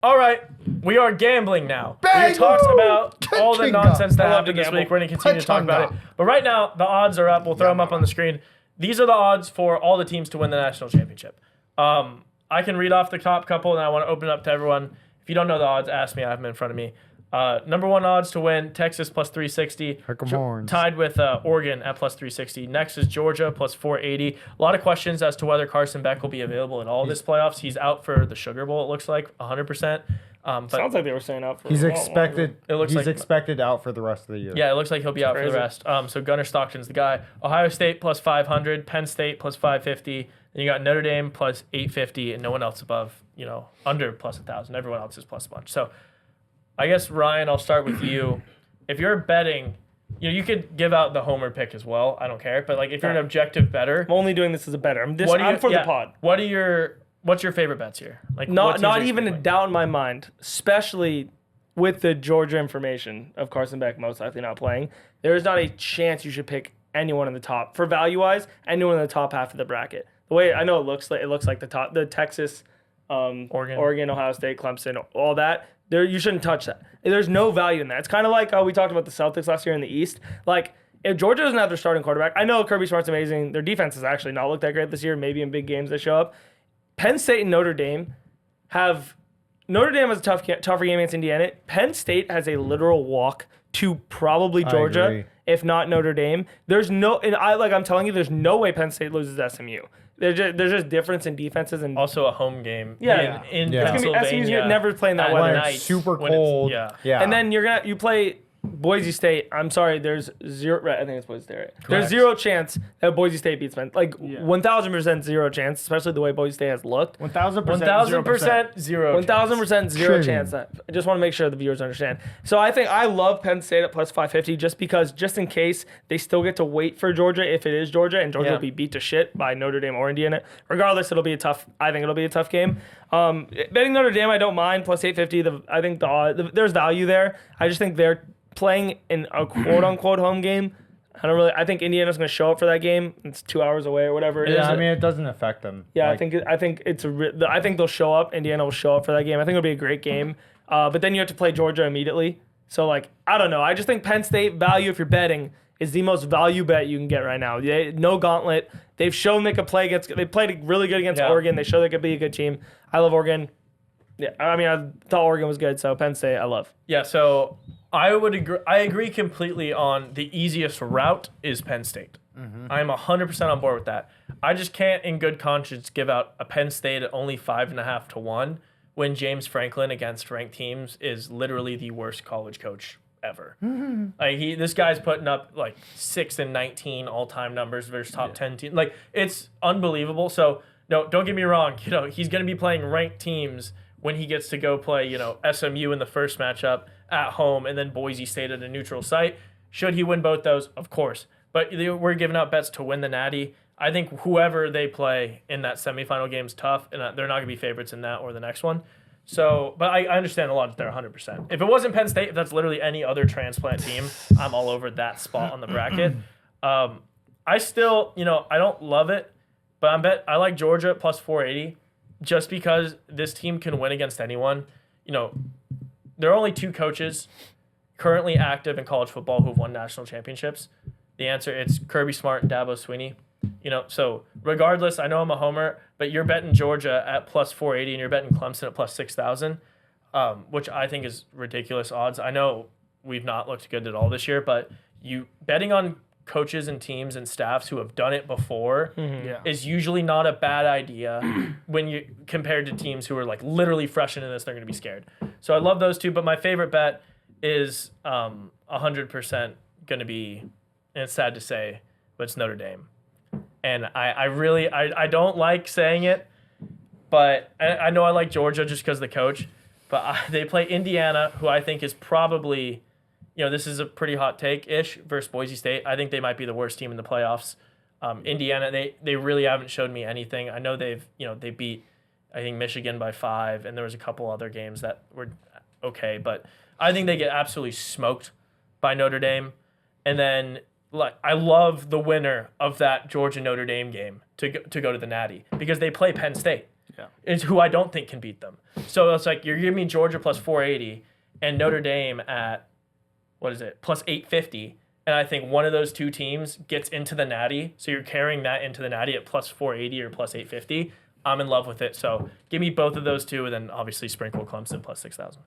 All right, we are gambling now. Bang! We talked about all the Ka-chinga. nonsense that I love happened to this gamble. week. We're going to continue to talk about it. Ka-chunga. But right now, the odds are up. We'll throw them up on the screen. These are the odds for all the teams to win the national championship. I can read off the top couple, and I want to open it up to everyone. If you don't know the odds, ask me. I have them in front of me. Number one odds to win, Texas plus 360. Heck 'em horns. Tied with Oregon at plus 360. Next is Georgia plus 480. A lot of questions as to whether Carson Beck will be available at all this playoffs. He's out for the Sugar Bowl, it looks like, 100%. But Sounds like they were saying out for. He's a while expected. It looks he's like- expected out for the rest of the year. yeah, it looks like he'll be out for the crazy. rest. So Gunnar Stockton's the guy. Ohio State plus 500. Penn State plus 550. Then you got Notre Dame plus 850, and no one else above, under plus 1,000. Everyone else is plus a bunch. So I guess, Ryan, I'll start with you. If you're betting, you could give out the homer pick as well. I don't care. But if you're an objective bettor, I'm only doing this as a better. I'm for the pod. What's your favorite bets here? What Not teams are you even a expecting? doubt in my mind, especially with the Georgia information of Carson Beck most likely not playing. There is not a chance you should pick anyone in the top for value wise. Anyone in the top half of the bracket. The way I know it looks like the Texas, Oregon, Ohio State, Clemson, all that. There, you shouldn't touch that. There's no value in that. It's kind of like we talked about the Celtics last year in the East. If Georgia doesn't have their starting quarterback, I know Kirby Smart's amazing. Their defense has actually not looked that great this year. Maybe in big games they show up. Penn State and Notre Dame has a tougher game against Indiana. Penn State has a literal walk to probably Georgia, agree. if not Notre Dame. I'm telling you, there's no way Penn State loses SMU. There's just difference in defenses and Also a home game. Yeah. In Yeah. it's gonna be Pennsylvania. SMU's never playing that at weather. night Super when it's- cold. Yeah. And then you play Boise State. I'm sorry, there's zero. I think it's Boise State. Right? There's Correct. zero chance that Boise State beats Penn. 1,000% zero chance, especially the way Boise State has looked. 1,000%. 1,000% zero. 1,000% zero Trivia. chance. I just want to make sure the viewers understand. So I think I love Penn State at plus 550 just in case they still get to wait for Georgia if it is Georgia and Georgia Yeah. will be beat to shit by Notre Dame or Indiana. Regardless, I think it'll be a tough game. Betting Notre Dame, I don't mind plus 850. I think there's value there. I just think they're playing in a quote unquote home game. I think Indiana's going to show up for that game. It's 2 hours away or whatever it is. Yeah, I mean, it doesn't affect them. Yeah, I think they'll show up. Indiana will show up for that game. I think it'll be a great game. But then you have to play Georgia immediately. So I don't know. I just think Penn State value, if you're betting, is the most value bet you can get right now. No gauntlet. They've shown they could play against. They played really good against Oregon. They showed they could be a good team. I love Oregon. Yeah, I mean, I thought Oregon was good. So Penn State, I love. Yeah, so I would agree. I agree completely on the easiest route is Penn State. I'm 100% on board with that. I just can't, in good conscience, give out a Penn State at only 5.5 to 1 when James Franklin against ranked teams is literally the worst college coach ever. This guy's putting up 6-19 all-time numbers versus top 10 teams. It's unbelievable. So no, don't get me wrong. He's going to be playing ranked teams when he gets to go play, SMU in the first matchup at home and then Boise State at a neutral site. Should he win both those? Of course. But we're giving out bets to win the Natty. I think whoever they play in that semifinal game is tough, and they're not going to be favorites in that or the next one. So, but I understand a lot that they're 100%. If it wasn't Penn State, if that's literally any other transplant team, I'm all over that spot on the bracket. I still, I don't love it, but I like Georgia plus 480 just because this team can win against anyone. There are only two coaches currently active in college football who have won national championships. The answer, it's Kirby Smart and Dabo Swinney. So regardless, I know I'm a homer, but you're betting Georgia at plus 480 and you're betting Clemson at plus 6,000, which I think is ridiculous odds. I know we've not looked good at all this year, but you betting on coaches and teams and staffs who have done it before is usually not a bad idea when you compared to teams who are literally fresh into this, they're going to be scared. So I love those two, but my favorite bet is 100% going to be, and it's sad to say, but it's Notre Dame. And I don't like saying it, but I know I like Georgia just because of the coach, but they play Indiana, who I think is probably, this is a pretty hot take-ish versus Boise State. I think they might be the worst team in the playoffs. Indiana, they really haven't showed me anything. I know they beat, I think, Michigan by 5, and there was a couple other games that were okay, but I think they get absolutely smoked by Notre Dame. And then I love the winner of that Georgia Notre Dame game to go to the Natty because they play Penn State. is who I don't think can beat them. So it's like you're giving me Georgia plus 480 and Notre Dame at, what is it, plus 850. And I think one of those two teams gets into the Natty. So you're carrying that into the Natty at plus 480 or plus 850. I'm in love with it. So give me both of those two and then obviously sprinkle Clemson plus 6,000.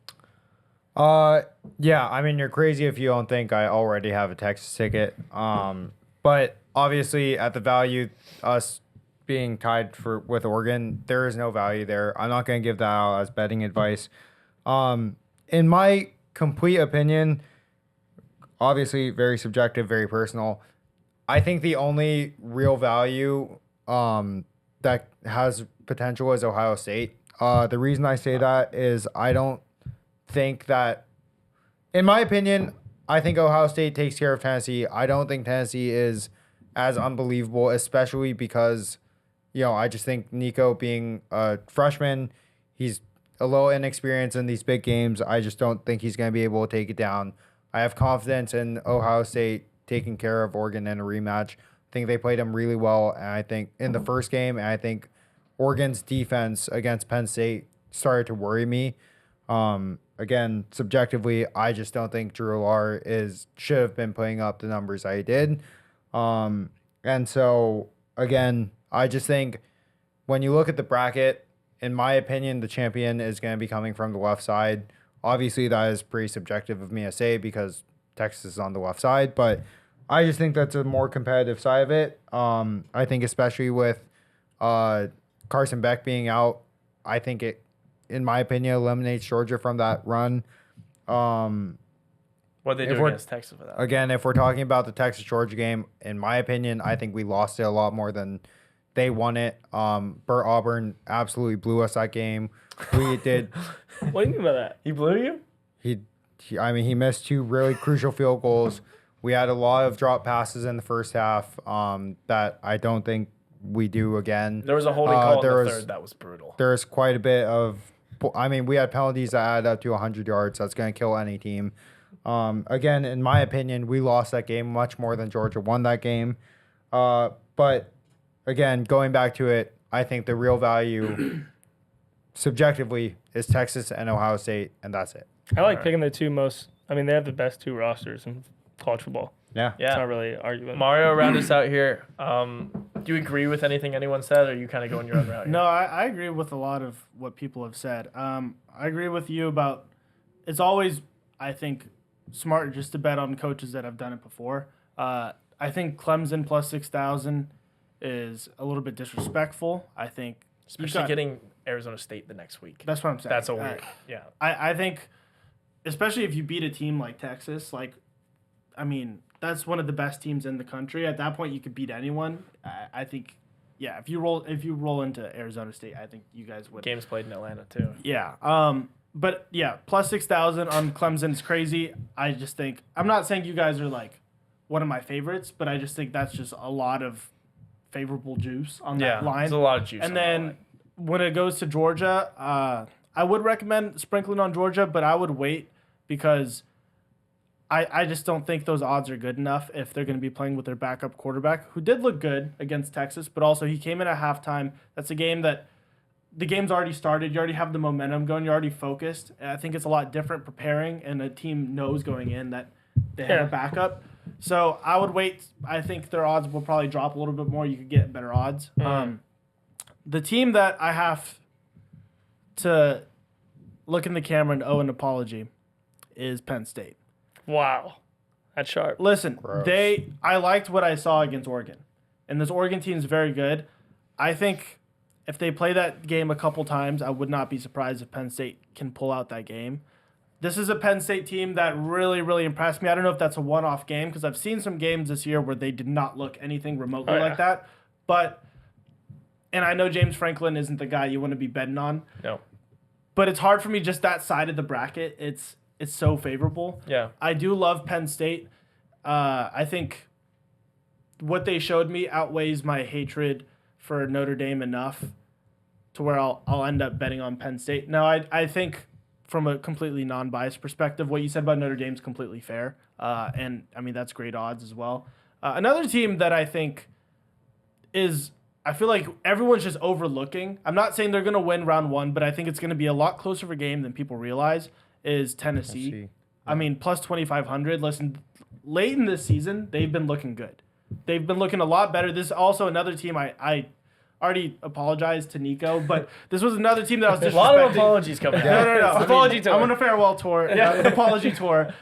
Yeah, I mean, you're crazy if you don't think I already have a Texas ticket. But obviously at the value, us being tied with Oregon, there is no value there. I'm not going to give that out as betting advice. In my complete opinion, obviously very subjective, very personal, I think the only real value that has potential is Ohio State. The reason I say that is I don't think that, in my opinion, I think Ohio State takes care of Tennessee. I don't think Tennessee is as unbelievable, especially because, I just think Nico being a freshman, he's a little inexperienced in these big games. I just don't think he's going to be able to take it down. I have confidence in Ohio State taking care of Oregon in a rematch. I think they played them really well, and I think in the first game, and I think Oregon's defense against Penn State started to worry me. Again, subjectively, I just don't think Drew Lar should have been putting up the numbers that he did. And so, again, I just think when you look at the bracket, in my opinion, the champion is going to be coming from the left side. Obviously, that is pretty subjective of me to say because Texas is on the left side, but I just think that's a more competitive side of it. I think especially with Carson Beck being out, I think it, in my opinion, eliminates Georgia from that run. What they do against Texas with that? Again, if we're talking about the Texas-Georgia game, in my opinion, I think we lost it a lot more than they won it. Burt Auburn absolutely blew us that game. We did. What do you mean by that? He blew you? He missed two really crucial field goals. We had a lot of drop passes in the first half that I don't think we do again. There was a holding call in the third that was brutal. There's quite a bit of, we had penalties that added up to 100 yards. That's going to kill any team. Again, in my opinion, we lost that game much more than Georgia won that game. But again, going back to it, I think the real value subjectively is Texas and Ohio State, and that's it. I like picking the two most. I mean, they have the best two rosters in college football. Yeah. It's not really argument. Mario, round us out here. Do you agree with anything anyone said, or are you kind of going your own route here? No, I agree with a lot of what people have said. I agree with you about it's always, I think, smart just to bet on coaches that have done it before. I think Clemson plus 6,000 is a little bit disrespectful. I think especially getting Arizona State the next week. That's what I'm saying. That's a weird. Yeah. I think, especially if you beat a team like Texas, that's one of the best teams in the country. At that point, you could beat anyone. I think, yeah. If you roll into Arizona State, I think you guys would. Games played in Atlanta too. Yeah. But yeah, plus 6,000 on Clemson is crazy. I just think I'm not saying you guys are like one of my favorites, but I just think that's just a lot of favorable juice on that line. There's a lot of juice. And then when it goes to Georgia, I would recommend sprinkling on Georgia, but I would wait because I just don't think those odds are good enough if they're going to be playing with their backup quarterback, who did look good against Texas, but also he came in at halftime. That's a game that the game's already started. You already have the momentum going. You're already focused. And I think it's a lot different preparing, and a team knows going in that they have a backup. So I would wait. I think their odds will probably drop a little bit more. You could get better odds. The team that I have to look in the camera and owe an apology is Penn State. Wow. That's sharp. Listen, Gross. I liked what I saw against Oregon. And this Oregon team is very good. I think if they play that game a couple times, I would not be surprised if Penn State can pull out that game. This is a Penn State team that really, really impressed me. I don't know if that's a one-off game because I've seen some games this year where they did not look anything remotely like that. And I know James Franklin isn't the guy you want to be betting on. No. But it's hard for me just that side of the bracket. It's so favorable. Yeah. I do love Penn State. I think what they showed me outweighs my hatred for Notre Dame enough to where I'll end up betting on Penn State. Now, I think from a completely non-biased perspective, what you said about Notre Dame is completely fair. And, I mean, that's great odds as well. Another team that I think is I feel like everyone's just overlooking. I'm not saying they're going to win round 1, but I think it's going to be a lot closer of a game than people realize, is Tennessee. I mean, plus 2,500. Listen, late in this season, they've been looking good. They've been looking a lot better. This is also another team I already apologized to Nico, but this was another team that I was disrespecting. A lot of apologies coming out. No. Apology tour. I'm on a farewell tour. An apology tour.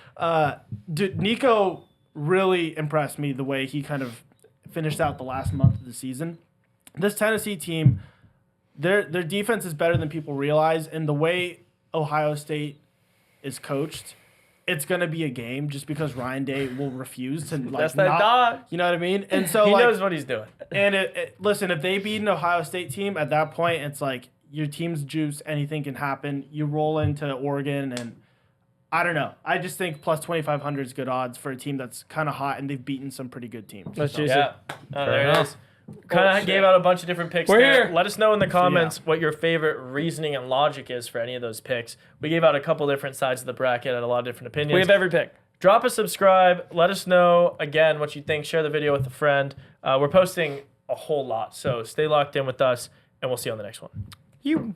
Dude, Nico really impressed me the way he kind of finished out the last month of the season. This Tennessee team, their defense is better than people realize, and the way Ohio State is coached, it's gonna be a game just because Ryan Day will refuse to like That's that not, dog. you know what I mean? And so He like, knows what he's doing. and listen, if they beat an Ohio State team at that point, it's like your team's juice, anything can happen. You roll into Oregon, and I don't know. I just think plus 2,500 is good odds for a team that's kind of hot, and they've beaten some pretty good teams. Let's So- juice Yeah. it. There it is. Kind of gave out a bunch of different picks We're there. here. Let us know in the comments what your favorite reasoning and logic is for any of those picks. We gave out a couple different sides of the bracket and a lot of different opinions. We have every pick. Drop a subscribe. Let us know, again, what you think. Share the video with a friend. We're posting a whole lot, so stay locked in with us, and we'll see you on the next one. You.